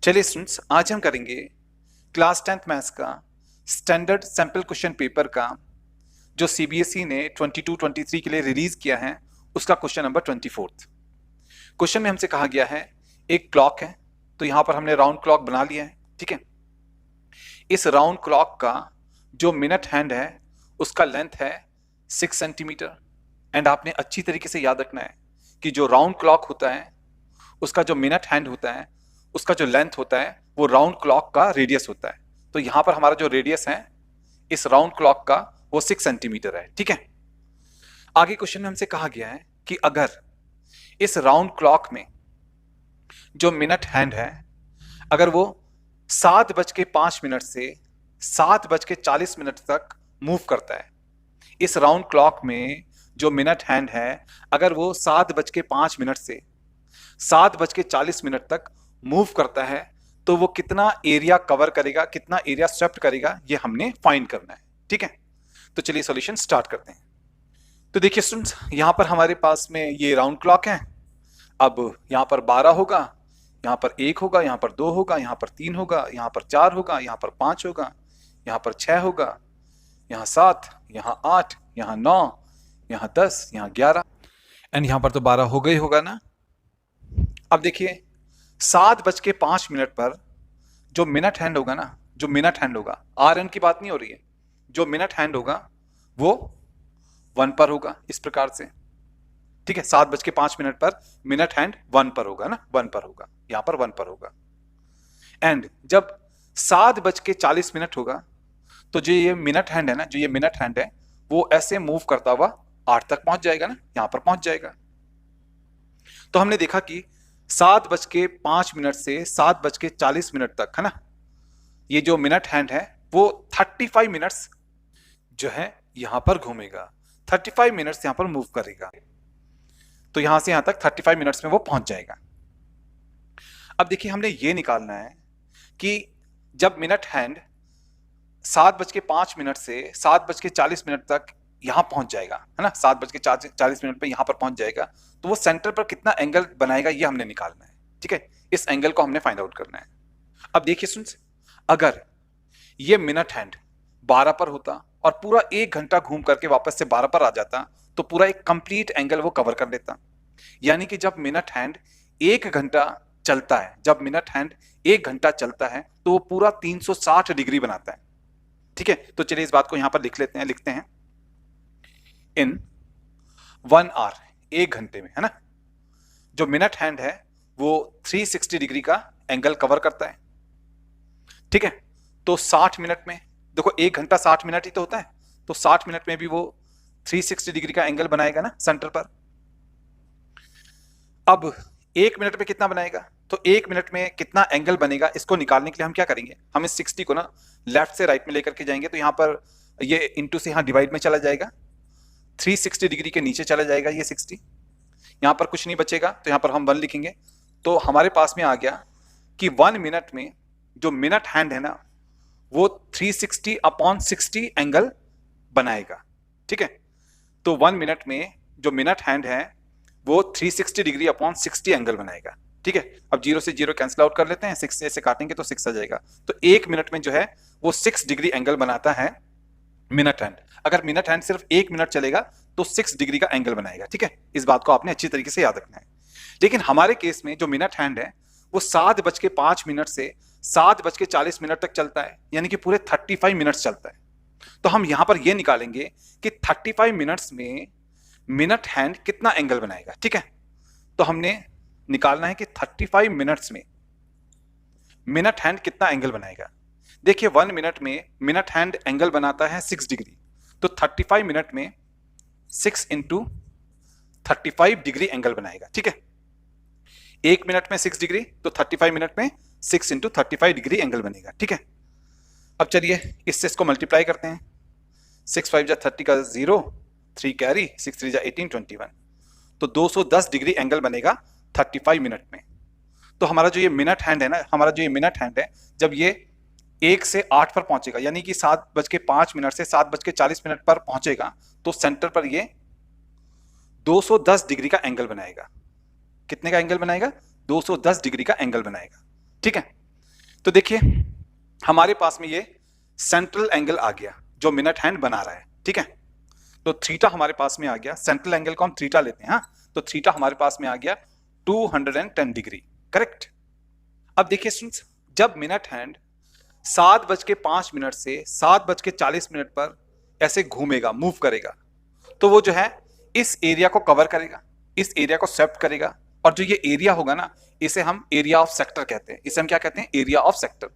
चलिए स्टूडेंट्स, आज हम करेंगे क्लास 10th मैथ्स का स्टैंडर्ड सैंपल क्वेश्चन पेपर का जो सीबीएसई ने 22-23 के लिए रिलीज किया है, उसका क्वेश्चन नंबर 24। क्वेश्चन में हमसे कहा गया है, एक क्लॉक है, तो यहां पर हमने राउंड क्लॉक बना लिया है। ठीक है, इस राउंड क्लॉक का जो मिनट हैंड है उसका लेंथ है 6 सेंटीमीटर। एंड आपने अच्छी तरीके से याद रखना है कि जो राउंड क्लॉक होता है उसका जो मिनट हैंड होता है, उसका जो लेंथ होता है वो राउंड क्लॉक का रेडियस होता है। तो यहां पर हमारा जो रेडियस है इस राउंड क्लॉक का वो 6 सेंटीमीटर है। ठीक है, आगे क्वेश्चन में हमसे कहा गया है कि अगर इस राउंड क्लॉक में जो मिनट हैंड है अगर वो 7:05 से 7:40 तक मूव करता है, इस राउंड क्लॉक में जो मिनट हैंड है अगर वो 7:05 से 7:40 तक मूव करता है, तो वो कितना एरिया कवर करेगा, कितना एरिया स्वेप्ट करेगा, ये हमने फाइंड करना है। ठीक है, तो चलिए सॉल्यूशन स्टार्ट करते हैं। तो देखिए स्टूडेंट्स, यहां पर हमारे पास में ये राउंड क्लॉक है। अब यहां पर 12 होगा, यहां पर 1 होगा, यहां पर 2 होगा, यहां पर 3 होगा, यहां पर 4 होगा, यहां पर 5 होगा, यहां पर 6 होगा, यहां 7, यहां 8, यहां 9, यहां 10, यहां 11 एंड यहां पर तो 12 हो गई होगा ना। अब देखिए 7:05 पर जो मिनट हैंड होगा ना, जो मिनट हैंड होगा, आर एन की बात नहीं हो रही है, जो मिनट हैंड होगा वो 1 पर होगा, इस प्रकार से। ठीक है, 7:05 पर मिनट हैंड 1 पर होगा ना, 1 पर होगा, यहां पर 1 पर होगा। एंड जब 7:40 होगा तो जो ये मिनट हैंड है ना, जो ये मिनट हैंड है वो ऐसे मूव करता हुआ 8 तक पहुंच जाएगा ना, यहां पर पहुंच जाएगा। तो हमने देखा कि 7:05 से 7:40 तक है ना, ये जो मिनट हैंड है वो 35 मिनट्स जो है यहां पर घूमेगा, 35 मिनट्स यहां पर मूव करेगा। तो यहां से यहां तक 35 मिनट्स में वो पहुंच जाएगा। अब देखिए हमने ये निकालना है कि जब मिनट हैंड 7:05 से 7:40 तक यहां पहुंच जाएगा है ना, 7:40 पे यहां पर पहुंच जाएगा, तो वो सेंटर पर कितना एंगल बनाएगा ये हमने निकालना है। ठीक है, इस एंगल को हमने फाइंड आउट करना है। अब देखिए स्टूडेंट्स, अगर ये मिनट हैंड 12 पर होता और पूरा 1 घंटा घूम करके वापस से 12 पर आ जाता, तो पूरा एक कंप्लीट एंगल वो कवर कर लेता। यानी कि जब मिनट हैंड 1 घंटा चलता है, जब मिनट हैंड 1 घंटा चलता है तो वो पूरा 360 डिग्री बनाता है। ठीक है, तो चलिए इस बात को यहां पर लिख लेते हैं, लिखते हैं इन 1 आवर, 1 घंटे में है ना, जो मिनट हैंड है वो 360 डिग्री का एंगल कवर करता है। ठीक है, तो 60 मिनट में, देखो 1 घंटा 60 मिनट ही तो होता है, तो 60 मिनट में भी वो 360 डिग्री का एंगल बनाएगा ना सेंटर पर। अब 1 मिनट में कितना बनाएगा, तो 1 मिनट में कितना एंगल बनेगा इसको निकालने के लिए हम क्या करेंगे, हम इस 60 को ना लेफ्ट से राइट में लेकर के जाएंगे, तो यहां पर ये इंटू से यहां डिवाइड में चला जाएगा, 360 डिग्री के नीचे चला जाएगा ये 60, यहां पर कुछ नहीं बचेगा, तो यहां पर हम 1 लिखेंगे। तो हमारे पास में आ गया कि 1 मिनट में जो मिनट हैंड है ना वो 360/60 एंगल बनाएगा। ठीक है, तो 1 मिनट में जो मिनट हैंड है वो 360 डिग्री अपॉन 60 एंगल बनाएगा। ठीक है, अब 0 से 0 कैंसिल आउट कर लेते हैं, 6 से ऐसे काटेंगे तो 6 आ जाएगा। तो 1 मिनट में जो है वो 6 डिग्री एंगल बनाता है मिनट हैंड। अगर मिनट हैंड सिर्फ 1 मिनट चलेगा तो 6 डिग्री का एंगल बनाएगा। ठीक है, इस बात को आपने अच्छी तरीके से याद रखना है। लेकिन हमारे केस में जो मिनट हैंड है वो 7:05 से 7:40 तक चलता है, यानी कि पूरे 35 मिनट्स चलता है। तो हम यहां पर यह निकालेंगे कि 35 मिनट्स में मिनट हैंड कितना एंगल बनाएगा। ठीक है, तो हमने निकालना है कि 35 मिनट्स में मिनट हैंड कितना एंगल बनाएगा। देखिए 1 मिनट में मिनट हैंड एंगल बनाता है 6 डिग्री, तो 35 मिनट में 6 इंटू 35 डिग्री एंगल बनाएगा। ठीक है, 1 मिनट में 6 डिग्री, तो 35 मिनट में 6 इंटू 35 डिग्री एंगल बनेगा। ठीक है, अब चलिए इससे इसको मल्टीप्लाई करते हैं, 6 5 जा 30 का 0, 3 कैरी, 6 3 जा 18 21, तो 210 डिग्री एंगल बनेगा 35 मिनट में। तो हमारा जो ये मिनट हैंड है ना, हमारा जो ये मिनट हैंड है जब ये 1 से 8 पर पहुंचेगा, यानी कि 7:05 से 7:40 पर पहुंचेगा, तो सेंटर पर ये 210 डिग्री का एंगल बनाएगा। कितने का एंगल बनाएगा, 210 डिग्री का एंगल बनाएगा। ठीक है, तो देखिए हमारे पास में ये सेंट्रल एंगल आ गया जो मिनट हैंड बना रहा है, ठीक है। तो थीटा हमारे पास में आ गया, सेंट्रल एंगल को हम थीटा लेते हैं, हाँ, तो थीटा हमारे पास में आ गया 210 डिग्री, करेक्ट। अब देखिए स्टूडेंट्स, जब मिनट हैंड 7:05 से 7:40 पर ऐसे घूमेगा, मूव करेगा, तो वो जो है इस एरिया को कवर करेगा, इस एरिया को स्वेप्ट करेगा, और जो ये एरिया होगा ना, इसे हम एरिया ऑफ सेक्टर कहते हैं। इसे हम क्या कहते हैं? Area of sector.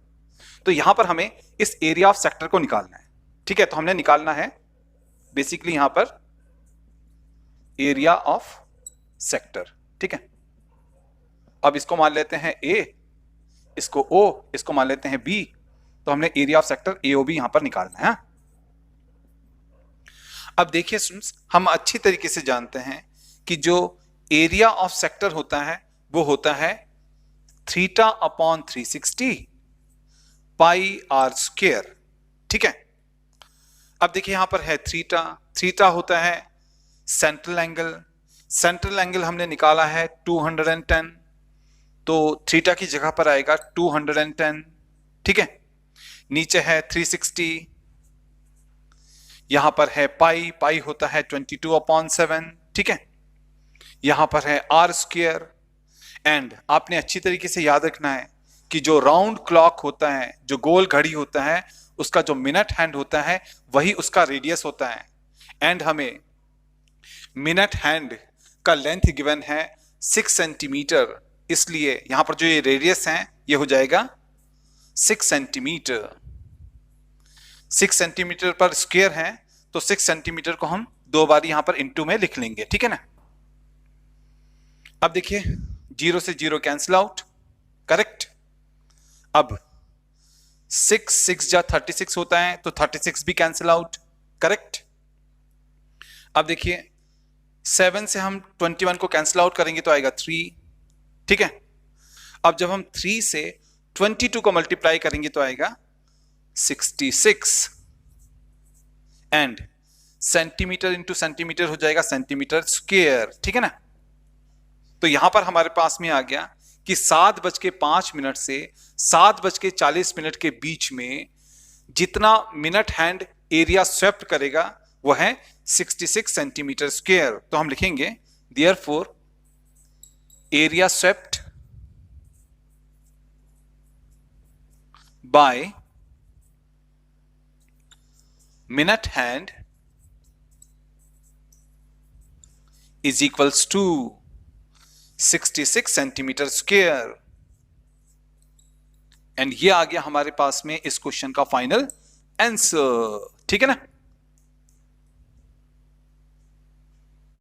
तो यहां पर हमें इस एरिया ऑफ सेक्टर को निकालना है, ठीक है। तो हमने निकालना है बेसिकली यहां पर एरिया ऑफ सेक्टर, ठीक है। अब इसको मान लेते हैं ए, इसको ओ, इसको मान लेते हैं बी, तो हमने एरिया ऑफ सेक्टर एओबी यहां पर निकालना है। अब देखिए स्टूडेंट्स, हम अच्छी तरीके से जानते हैं कि जो एरिया ऑफ सेक्टर होता है वो होता है theta upon 360 pi r square, ठीक है। अब देखिए यहां पर है थीटा, थीटा होता है सेंट्रल एंगल, सेंट्रल एंगल हमने निकाला है 210, तो थीटा की जगह पर आएगा 210, ठीक है। नीचे है 360, यहां पर है पाई, पाई होता है 22/7, ठीक है। यहां पर है आर स्क्वायर, एंड आपने अच्छी तरीके से याद रखना है कि जो राउंड क्लॉक होता है, जो गोल घड़ी होता है, उसका जो मिनट हैंड होता है वही उसका रेडियस होता है। एंड हमें मिनट हैंड का लेंथ गिवन है 6 सेंटीमीटर, इसलिए यहां पर जो ये रेडियस है ये हो जाएगा 6 सेंटीमीटर। 6 सेंटीमीटर पर स्क्वायर है, तो 6 सेंटीमीटर को हम 2 बार यहां पर इंटू में लिख लेंगे, ठीक है ना। अब देखिए 0 से 0 कैंसिल आउट, करेक्ट। अब 6 जा 36 होता है, तो 36 भी कैंसिल आउट, करेक्ट। अब देखिए 7 से हम 21 को कैंसिल आउट करेंगे तो आएगा 3, ठीक है। अब जब हम 3 से 22 को मल्टीप्लाई करेंगे तो आएगा 66, एंड सेंटीमीटर इंटू सेंटीमीटर हो जाएगा सेंटीमीटर स्क्वायर, ठीक है ना। तो यहां पर हमारे पास में आ गया कि 7:05 से 7:40 के बीच में जितना मिनट हैंड एरिया स्वेप्ट करेगा वो है 66 सेंटीमीटर स्क्वायर। तो हम लिखेंगे therefore area swept by minute hand is equals to 66 centimetre square. And ये आ गया हमारे पास में इस क्वेश्चन का फाइनल आंसर, ठीक है ना।